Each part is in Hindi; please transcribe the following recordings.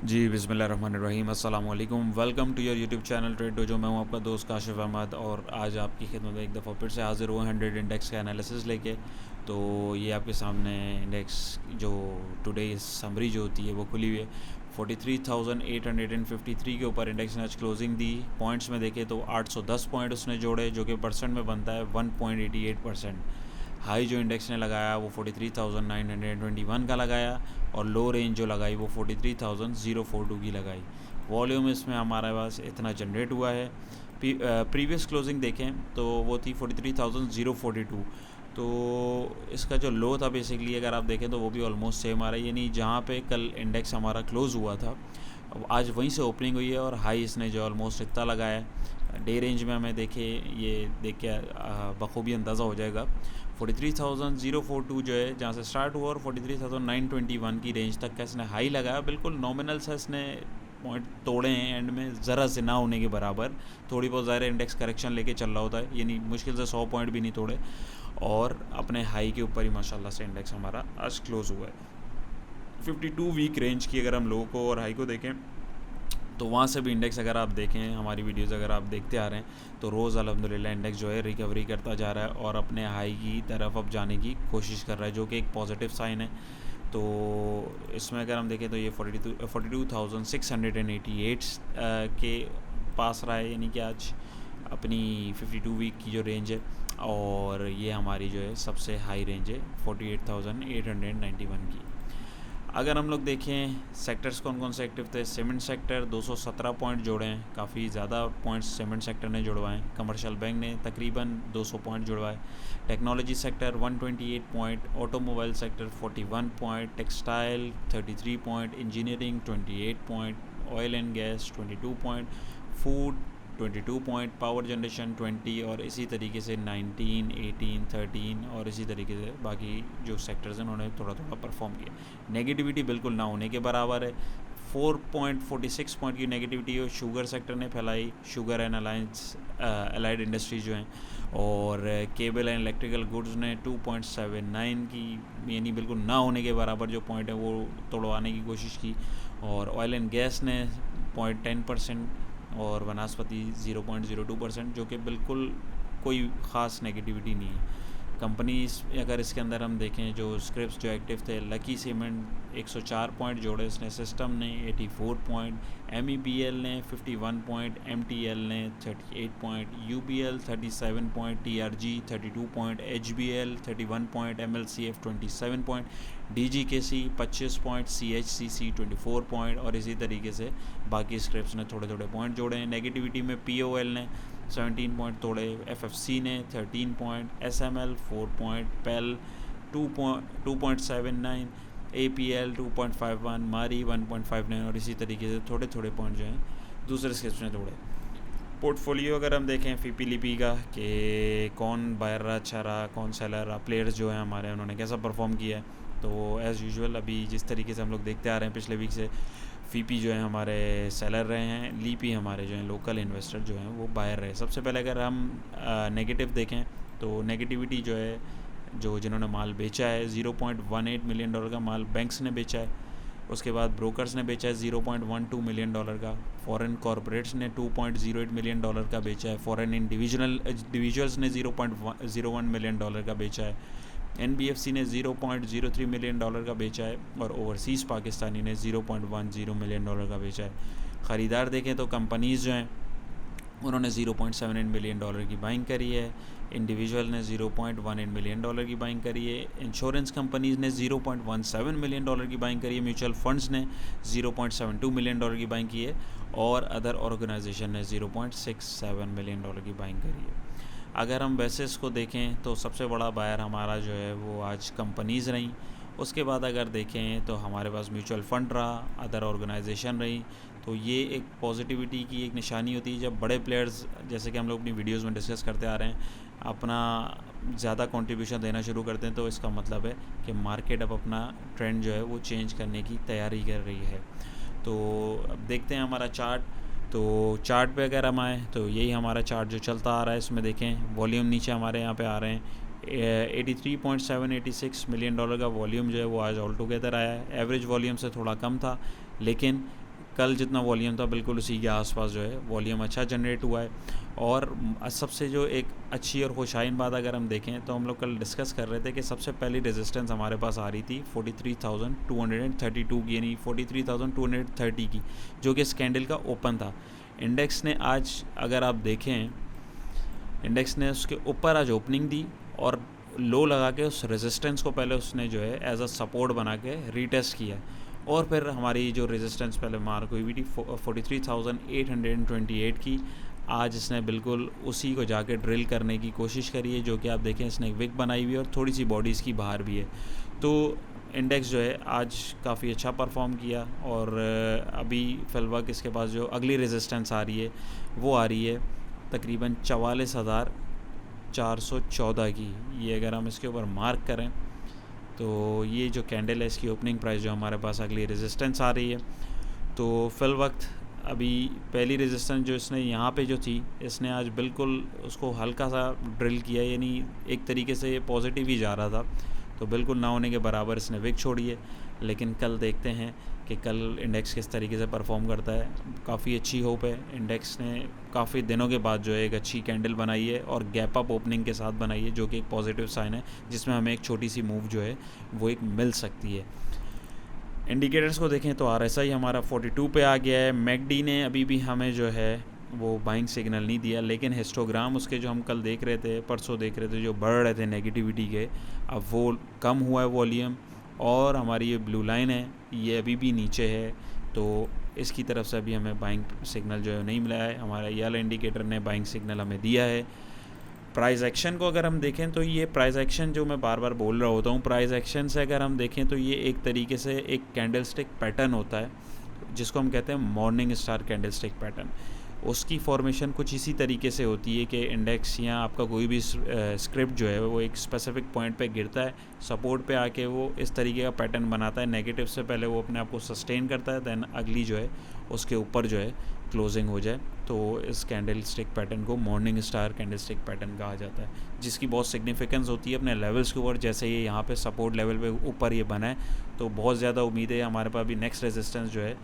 जी बिस्मिल्लाहिर्रहमानिर्रहीम अस्सलाम वालेकुम। Welcome to your YouTube channel Trade Dojo. मैं हूं आपका दोस्त काशिफ अहमद और आज आपकी खिदमत में एक दफ़ा फिर से हाज़िर हुआ 100 इंडेक्स का एनालिसिस लेके। तो ये आपके सामने इंडेक्स जो टुडे समरी जो होती है वो खुली हुई है 43,853 के ऊपर। इंडेक्स ने आज क्लोजिंग दी। पॉइंट्स में देखें तो 810 पॉइंट उसने जोड़े, जो कि परसेंट में बनता है 1.88%। हाई जो इंडेक्स ने लगाया वो 43,921 का लगाया और लो रेंज जो लगाई वो 43,042 की लगाई। वॉल्यूम इसमें हमारे पास इतना जनरेट हुआ है। प्रीवियस क्लोजिंग देखें तो वो थी 43,042। तो इसका जो लो था बेसिकली अगर आप देखें तो वो भी ऑलमोस्ट सेम आ रहा है, यानी जहाँ पे कल इंडेक्स हमारा क्लोज़ हुआ था आज वहीं से ओपनिंग हुई है और हाई इसने जो ऑलमोस्ट इतना लगाया है। डे रेंज में हमें देखे, ये देख के बखूबी अंदाज़ा हो जाएगा 43,042 जो है जहाँ से स्टार्ट हुआ और 43,921 की रेंज तक का इसने हाई लगाया। बिल्कुल नॉमिनल सा इसने पॉइंट तोड़े हैं एंड में, ज़रा से ना होने के बराबर। थोड़ी बहुत ज़्यादा इंडेक्स करेक्शन लेके चल रहा होता है, यानी मुश्किल से 100 पॉइंट भी नहीं तोड़े और अपने हाई के ऊपर ही माशाल्लाह से इंडेक्स हमारा आज क्लोज़ हुआ है। 52 वीक रेंज की अगर हम लो को और हाई को देखें तो वहाँ से भी इंडेक्स अगर आप देखें, हमारी वीडियोज़ अगर आप देखते आ रहे हैं तो रोज़ अल्हम्दुलिल्लाह इंडेक्स जो है रिकवरी करता जा रहा है और अपने हाई की तरफ अब जाने की कोशिश कर रहा है, जो कि एक पॉजिटिव साइन है। तो इसमें अगर हम देखें तो ये 42,688 के पास रहा है, यानी कि आज अपनी 52 वीक की जो रेंज है और ये हमारी जो है सबसे हाई रेंज है 48,891 की। अगर हम लोग देखें सेक्टर्स कौन कौन से एक्टिव थे, सीमेंट सेक्टर 217 पॉइंट जोड़े हैं, काफ़ी ज़्यादा पॉइंट्स सीमेंट सेक्टर ने जुड़वाएँ। कमर्शियल बैंक ने तकरीबन 200 पॉइंट जुड़वाए। Technology sector 128 point, automobile sector 41 point, textile 33 point, engineering 28 point, oil and gas 22 point, food 22 point, power generation 20 और इसी तरीके से 19, 18, 13 और इसी तरीके से बाकी जो सेक्टर्स हैं उन्होंने थोड़ा थोड़ा परफॉर्म किया। नेगेटिविटी बिल्कुल ना होने के बराबर है। 4.46 पॉइंट की नेगेटिविटी है शुगर सेक्टर ने फैलाई। Sugar and alliance allied industries जो हैं और केबल एंड इलेक्ट्रिकल गुड्स ने 2.79 की, यानी बिल्कुल ना होने के बराबर जो पॉइंट है वो तोड़वाने की कोशिश की। और ऑयल एंड गैस ने 0.10% और वनस्पति 0.02%, जो कि बिल्कुल कोई ख़ास नेगेटिविटी नहीं है। कंपनीज अगर इसके अंदर हम देखें जो स्क्रिप्स जो एक्टिव थे, लकी सीमेंट 104 पॉइंट जोड़े इसने, सिस्टम ने 84 पॉइंट, MEBL ने 51 पॉइंट, MTL ने 38 point, UBL 37 point, TRG 32 point, HBL 31 point, MLCF 27 point, DGKC 25 point, CHCC 24 point और इसी तरीके से बाकी स्क्रिप्स ने थोड़े थोड़े पॉइंट जोड़े हैं। नेगेटिविटी में POL ने 17 पॉइंट तोड़े, FFC ने 13 point, SML 4 point, PEL 2.79, APL 2.51, मारी 1.59 और इसी तरीके से थोड़े थोड़े पॉइंट जो हैं दूसरे स्क्रिप्स ने तोड़े। पोर्टफोलियो अगर हम देखें FIPLIPI का कि कौन बायर रहा, अच्छा रहा, कौन सेलर रहा, प्लेयर्स जो हैं हमारे उन्होंने कैसा परफॉर्म किया है, तो एज़ यूजुअल अभी जिस तरीके से हम लोग देखते आ रहे हैं पिछले वीक से, FIPI जो है हमारे सेलर रहे हैं, LIPI हमारे जो हैं लोकल इन्वेस्टर जो हैं वो बायर रहे। सबसे पहले अगर हम नेगेटिव देखें तो नेगेटिविटी जो है, जो जिन्होंने माल बेचा है, $0.18 मिलियन का माल बैंक्स ने बेचा है। उसके बाद ब्रोकर्स ने बेचा है $0.12 मिलियन का। फॉरेन कॉरपोरेट्स ने $2.08 मिलियन का बेचा है। फॉरेन इंडिविजुअल्स ने $0.01 मिलियन का बेचा है। NBFC ने $0.03 मिलियन का बेचा है और ओवरसीज़ पाकिस्तानी ने $0.10 मिलियन का बेचा है। ख़रीदार देखें तो कंपनीज़ जो हैं उन्होंने $0.78 मिलियन की बाइंग करी है। इंडिविजुअल ने $0.18 मिलियन की बाइंग करी है। इंश्योरेंस कंपनीज़ ने $0.17 मिलियन की बाइंग करी है। म्यूचुअल फंड्स ने $0.72 मिलियन की बाइंग की है और अदर ऑर्गेनाइजेशन ने $0.67 मिलियन की बाइंग करी है। अगर हम बेसिस को देखें तो सबसे बड़ा बायर हमारा जो है वो आज कंपनीज़ रहीं। उसके बाद अगर देखें तो हमारे पास म्यूचुअल फ़ंड रहा, अदर ऑर्गेनाइजेशन रही। तो ये एक पॉजिटिविटी की एक निशानी होती है जब बड़े प्लेयर्स, जैसे कि हम लोग अपनी वीडियोस में डिस्कस करते आ रहे हैं, अपना ज़्यादा कंट्रीब्यूशन देना शुरू करते हैं, तो इसका मतलब है कि मार्केट अब अपना ट्रेंड जो है वो चेंज करने की तैयारी कर रही है। तो अब देखते हैं हमारा चार्ट। तो चार्ट पे अगर हम आएँ तो यही हमारा चार्ट जो चलता आ रहा है, इसमें देखें वॉल्यूम नीचे हमारे यहाँ पे आ रहे हैं। 83.786 मिलियन का वॉल्यूम जो है वो आज ऑल टुगेदर आया है। एवरेज वॉल्यूम से थोड़ा कम था, लेकिन कल जितना वॉल्यूम था बिल्कुल उसी के आसपास जो है वॉल्यूम अच्छा जनरेट हुआ है। और सबसे जो एक अच्छी और खुशाइन बात अगर हम देखें तो हम लोग कल डिस्कस कर रहे थे कि सबसे पहली रेजिस्टेंस हमारे पास आ रही थी 43,232 की, यानी 43,230 की, जो कि इस कैंडल का ओपन था। इंडेक्स ने आज अगर आप देखें, इंडेक्स ने उसके ऊपर आज ओपनिंग दी और लो लगा के उस रेजिस्टेंस को पहले उसने जो है एज अ सपोर्ट बना के रीटेस्ट किया, और फिर हमारी जो रेजिस्टेंस पहले मार्क हुई थी 43,828 की, आज इसने बिल्कुल उसी को जाके ड्रिल करने की कोशिश करी है, जो कि आप देखें इसने एक विक बनाई हुई है और थोड़ी सी बॉडी इसकी बाहर भी है। तो इंडेक्स जो है आज काफ़ी अच्छा परफॉर्म किया, और अभी फ़िलहाल इसके पास जो अगली रेजिस्टेंस आ रही है वो आ रही है तकरीबन 44,414 की। ये अगर हम इसके ऊपर मार्क करें तो ये जो कैंडल है इसकी ओपनिंग प्राइस जो हमारे पास अगली रेजिस्टेंस आ रही है। तो फ़िल वक्त अभी पहली रेजिस्टेंस जो इसने यहाँ पे जो थी, इसने आज बिल्कुल उसको हल्का सा ड्रिल किया, यानी एक तरीके से ये पॉजिटिव ही जा रहा था, तो बिल्कुल ना होने के बराबर इसने विक छोड़ी है। लेकिन कल देखते हैं कि कल इंडेक्स किस तरीके से परफॉर्म करता है। काफ़ी अच्छी होप है, इंडेक्स ने काफ़ी दिनों के बाद जो है एक अच्छी कैंडल बनाई है और गैप अप ओपनिंग के साथ बनाई है, जो कि एक पॉजिटिव साइन है जिसमें हमें एक छोटी सी मूव जो है वो एक मिल सकती है। इंडिकेटर्स को देखें तो RSI हमारा 42 पे आ गया है। मैकडी ने अभी भी हमें जो है वो बाइंग सिग्नल नहीं दिया, लेकिन हिस्टोग्राम उसके जो हम कल देख रहे थे, परसों देख रहे थे, जो बढ़ रहे थे नेगेटिविटी के, अब वो कम हुआ है वॉल्यूम, और हमारी ये ब्लू लाइन है ये अभी भी नीचे है, तो इसकी तरफ से अभी हमें बाइंग सिग्नल जो है नहीं मिला है। हमारा ये वाला इंडिकेटर ने बाइंग सिग्नल हमें दिया है। प्राइस एक्शन को अगर हम देखें तो ये प्राइस एक्शन जो मैं बार बार बोल रहा होता हूँ, प्राइस एक्शन से अगर हम देखें तो ये एक तरीके से एक कैंडलस्टिक पैटर्न होता है जिसको हम कहते हैं मॉर्निंग स्टार कैंडलस्टिक पैटर्न। उसकी फॉर्मेशन कुछ इसी तरीके से होती है कि इंडेक्स या आपका कोई भी स्क्रिप्ट जो है वो एक स्पेसिफिक पॉइंट पे गिरता है, सपोर्ट पे आके वो इस तरीके का पैटर्न बनाता है। नेगेटिव से पहले वो अपने आप को सस्टेन करता है, दैन अगली जो है उसके ऊपर जो है क्लोजिंग हो जाए, तो इस कैंडल स्टिक पैटर्न को morning star candle stick pattern कहा जाता है, जिसकी बहुत सिग्निफिकेंस होती है अपने लेवल्स के ऊपर। जैसे ये यहाँ पे सपोर्ट लेवल पे ऊपर ये बना है, तो बहुत ज़्यादा उम्मीद है हमारे पास अभी नेक्स्ट रेजिस्टेंस जो है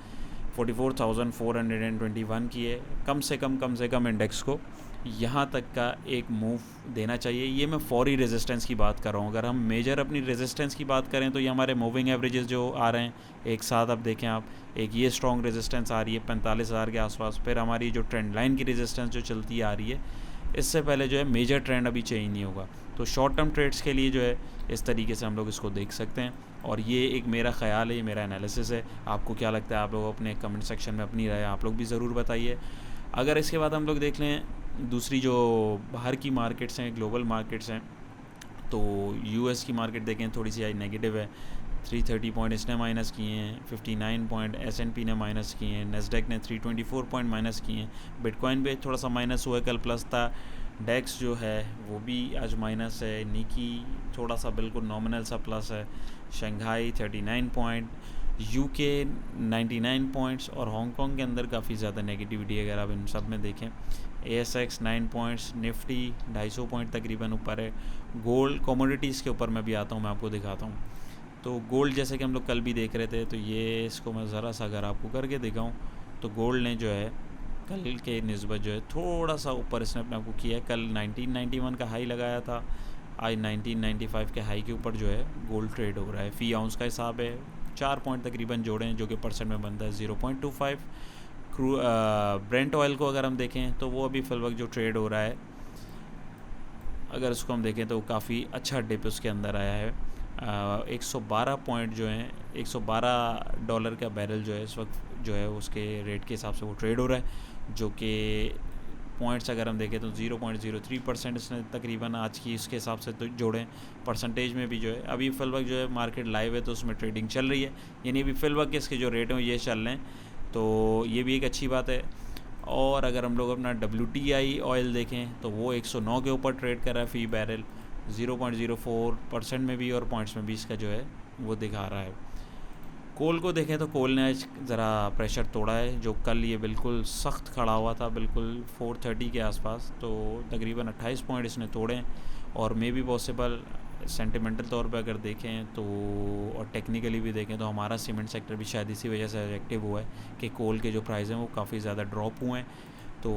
44,421 की है। कम से कम इंडेक्स को यहाँ तक का एक मूव देना चाहिए। ये मैं फौरी रेजिस्टेंस की बात कर रहा हूँ। अगर हम मेजर अपनी रेजिस्टेंस की बात करें तो ये हमारे मूविंग एवरेजेस जो आ रहे हैं एक साथ, अब देखें आप, एक ये स्ट्रॉन्ग रेजिस्टेंस आ रही है 45,000 के आसपास, फिर हमारी जो ट्रेंड लाइन की रेजिस्टेंस जो चलती आ रही है, इससे पहले जो है मेजर ट्रेंड अभी चेंज नहीं होगा। तो शॉर्ट टर्म ट्रेड्स के लिए जो है इस तरीके से हम लोग इसको देख सकते हैं, और ये एक मेरा ख़्याल है, ये मेरा एनालिसिस है। आपको क्या लगता है? आप लोग अपने कमेंट सेक्शन में अपनी राय आप लोग भी ज़रूर बताइए। अगर इसके बाद हम लोग देख लें दूसरी जो बाहर की मार्केट्स हैं, ग्लोबल मार्केट्स हैं, तो यूएस की मार्केट देखें थोड़ी सी आज नेगेटिव है। 330 पॉइंट इसने माइनस किए हैं, 59 पॉइंट एसएनपी ने माइनस किए हैं, नेस्डेक ने 324 पॉइंट माइनस किए हैं, बिटकॉइन पे थोड़ा सा माइनस हुआ है, कल प्लस था। डेक्स जो है वो भी आज माइनस है, निकी थोड़ा सा बिल्कुल नॉमिनल सा प्लस है, शंघाई 39 पॉइंट, यूके 99 पॉइंट्स, और हांगकांग के अंदर काफ़ी ज़्यादा नेगेटिविटी अगर आप इन सब में देखें। ASX 9 पॉइंट्स, निफ्टी 250 पॉइंट तकरीबन ऊपर है। गोल्ड कमोडिटीज़ के ऊपर मैं भी आता हूँ, मैं आपको दिखाता हूँ। तो गोल्ड जैसे कि हम लोग कल भी देख रहे थे, तो ये इसको मैं ज़रा सा अगर आपको करके दिखाऊँ तो गोल्ड ने जो है कल के निस्बत जो है थोड़ा सा ऊपर इसने अपने आपको किया है। कल 1991 का हाई लगाया था, आज 1995 के हाई के ऊपर जो है गोल्ड ट्रेड हो रहा है। फ़ी आउंस का हिसाब है 4 पॉइंट तकरीबन जोड़े हैं, जो कि परसेंट में बनता है 0.25। ब्रेंट ऑयल को अगर हम देखें तो वो अभी फिल वक्त जो ट्रेड हो रहा है, अगर उसको हम देखें तो काफ़ी अच्छा डिप उसके अंदर आया है। 112 पॉइंट जो हैं, $112 का बैरल जो है इस वक्त जो है उसके रेट के हिसाब से वो ट्रेड हो रहा है, जो कि पॉइंट्स अगर हम देखें तो 0.03% इसने तकरीबन आज की इसके हिसाब से तो जोड़ें। परसेंटेज में भी जो है अभी फिल वक्त जो है मार्केट लाइव है, तो उसमें ट्रेडिंग चल रही है, यानी अभी फिल वक्त इसके जो रेट हैं ये चल रहे हैं, तो ये भी एक अच्छी बात है। और अगर हम लोग अपना WTI ऑयल देखें तो वो 109 के ऊपर ट्रेड कर रहा है फ़ी बैरल, 0.04% में भी और पॉइंट्स में भी इसका जो है वो दिखा रहा है। कोल को देखें तो कोल ने आज ज़रा प्रेशर तोड़ा है, जो कल ये बिल्कुल सख्त खड़ा हुआ था बिल्कुल 430 के आसपास, तो तकरीबन 28 पॉइंट इसने तोड़े, और मे बी पॉसिबल सेंटिमेंटल तौर पे अगर देखें तो और टेक्निकली भी देखें तो हमारा सीमेंट सेक्टर भी शायद इसी वजह से एक्टिव हुआ है कि कोल के जो प्राइस हैं वो काफ़ी ज़्यादा ड्रॉप हुए हैं, तो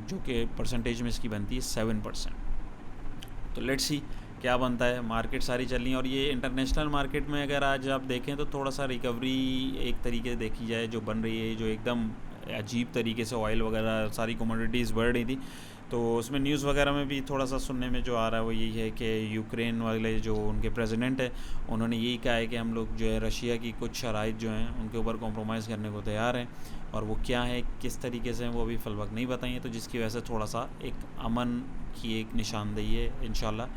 जो कि परसेंटेज में इसकी बनती है 7%। तो लेट्स सी क्या बनता है। मार्केट सारी चल रही है और ये इंटरनेशनल मार्केट में अगर आज आप देखें तो थोड़ा सा रिकवरी एक तरीके से देखी जाए जो बन रही है, जो एकदम अजीब तरीके से ऑयल वगैरह सारी कमोडिटीज़ बढ़ रही थी, तो उसमें न्यूज़ वगैरह में भी थोड़ा सा सुनने में जो आ रहा है वो यही है कि यूक्रेन वाले जो उनके प्रेसिडेंट है उन्होंने यही कहा है कि हम लोग जो है रशिया की कुछ शराइत जो हैं उनके ऊपर कॉम्प्रोमाइज़ करने को तैयार हैं, और वो क्या है किस तरीके से वो अभी फलवक नहीं बताई है, तो जिसकी वजह से थोड़ा सा एक अमन की एक निशानदेही है इंशाल्लाह।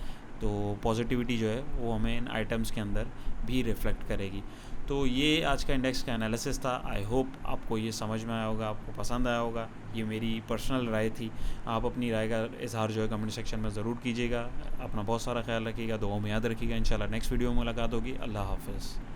तो पॉजिटिविटी जो है वो हमें इन आइटम्स के अंदर भी रिफ़्लेक्ट करेगी। तो ये आज का इंडेक्स का एनालिसिस था। आई होप आपको ये समझ में आया होगा, आपको पसंद आया होगा। ये मेरी पर्सनल राय थी। आप अपनी राय का इज़हार जो है कमेंट सेक्शन में ज़रूर कीजिएगा। अपना बहुत सारा ख्याल रखिएगा, दुआओं में याद रखिएगा। इंशाल्लाह नेक्स्ट वीडियो में मुलाकात होगी। अल्लाह हाफ़िज़।